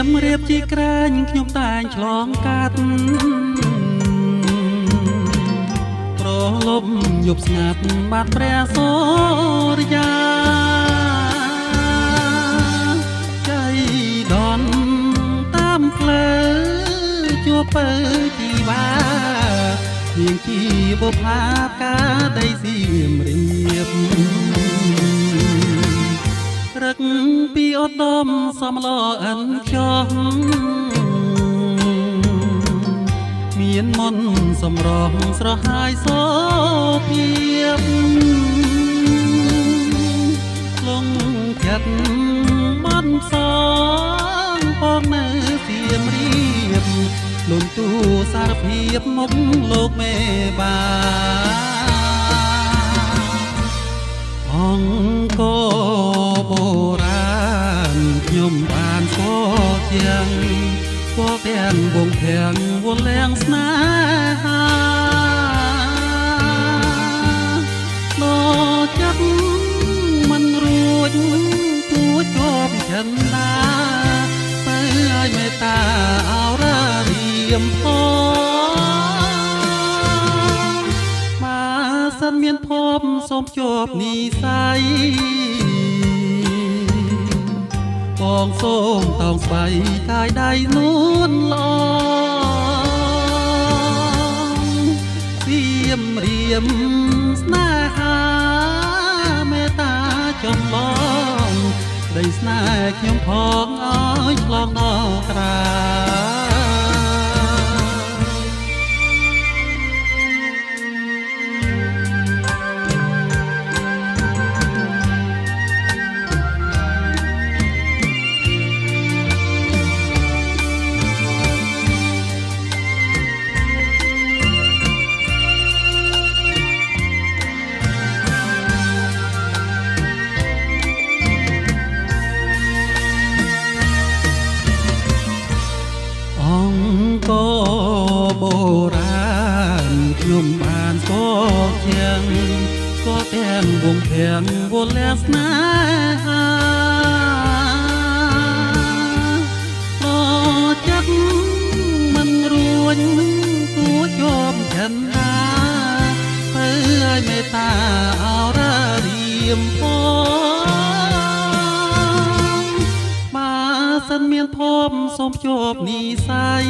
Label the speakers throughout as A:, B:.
A: មរៀបជាក្រាញខ្ញុំតែងឆ្លងកាត់ប្រលប់យប់ស្ងាត់បាត់ព្រះសូរិយាចៃដនតាមផ្លូវជួបពើជីវ៉ាជាងជីវផាបកាដីសៀមរៀបរឹកពីឧត្តមសំឡអិនខ្យងមានមនសម្រងស្រហាយសូភាពលងចិត្តបានសងផងនៅសៀមរៀបលំទូសារភាពមុខលោកមេបាអង្គបុរាណខ្ញុំបានស្គាល់ទាំងស្គាល់ទាំងវងទាំងវល់លាំងស្នេហាដល់ចិត្តមិនរួចគួចជាប់ចិនដាទៅឲ្យមេត្តាអរារៀមផងបើសិនមានភពសូមជាប់និស័យបងសូមតោងស្បៃកាយដៃនួនឡងសៀមរៀមស្នេហាមេត្តាចំឡងដីស្នេហ៍ខ្ញុំផងឲ្យឆ្លងដល់ក្រាអង្គបុរាណខ្ញុំបានស្គាល់ទាំងស្គាល់ទាំងវងទាំងវល់លាស្នេហាដល់ចិត្តមិនរួចគួចជាប់ចិនដាទៅឲ្យមេត្តាអរារៀមផងបើសិនមានភពសូមជាប់និស័យ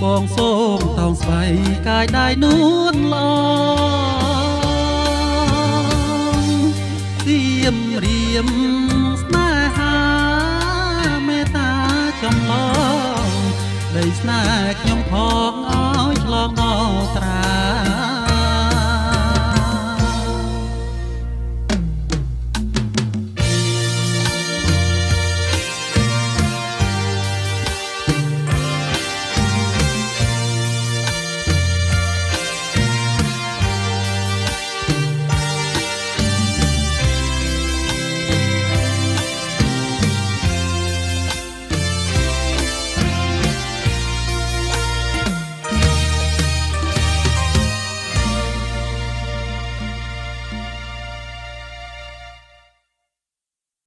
A: បងសូមតោងស្បៃកាយដៃនួនឡងសៀមរៀមស្នេហាមេត្តាចំឡងដីស្នេហ៍ខ្ញុំផងឲ្យឆ្លងដល់